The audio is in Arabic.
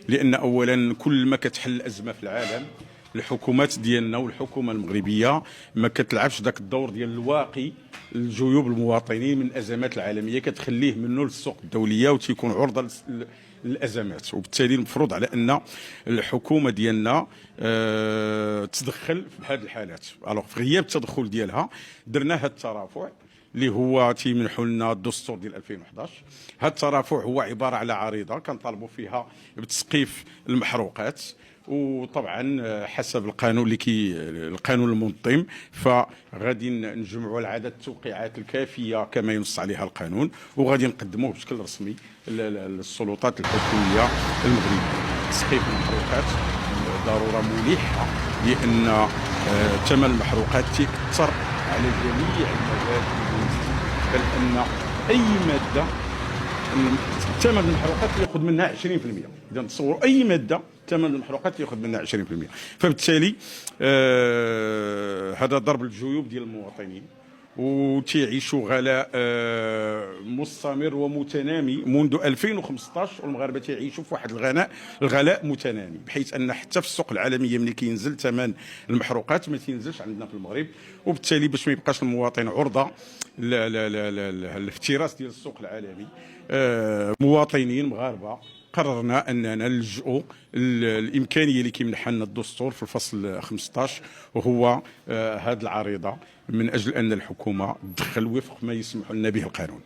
لان اولا كل ما كتحل ازمه في العالم الحكومات ديالنا والحكومه المغربيه ما كتلعبش ذاك الدور ديال الواقي الجيوب المواطنين من الازمات العالميه، كتخليه منه للسوق الدوليه وتيكون عرضه للازمات. وبالتالي المفروض على ان الحكومه ديالنا تدخل في هذه الحالات. الوغ في غياب التدخل ديالها درنا هذا الترافع اللي هو تيمنحوا لنا الدستور ديال 2011. هذا الترافع هو عباره على عريضه كنطالبوا فيها بتسقيف المحروقات، وطبعا حسب القانون القانون المنظم فغادي نجمعوا العدد التوقيعات الكافيه كما ينص عليها القانون، وغادي نقدموه بشكل رسمي للسلطات الحكوميه المغربيه. تسقيف المحروقات ضروره ملحه لان ثمن المحروقات تيأثر على جميع المجالات، بل ان اي ماده ثمن المحروقات ياخذ منها 20%. اذا تصوروا اي ماده ثمن المحروقات ياخذ منها 20%. فبالتالي هذا ضرب الجيوب ديال المواطنين، وتيعيشوا غلاء مستمر ومتنامي منذ 2015، والمغاربه تيعيشوا في واحد الغلاء متنامي، بحيث ان حتى في السوق العالميه ملي كينزل ثمن المحروقات ما تينزلش عندنا في المغرب. وبالتالي باش ما يبقاش المواطن عرضه للافتراس ديال السوق العالمي، مواطنين مغاربه قررنا اننا نلجؤوا الامكانيه اللي كيمنحها لنا الدستور في الفصل 15، وهو هذه العريضه من اجل ان الحكومه تدخل وفق ما يسمح لنا به القانون.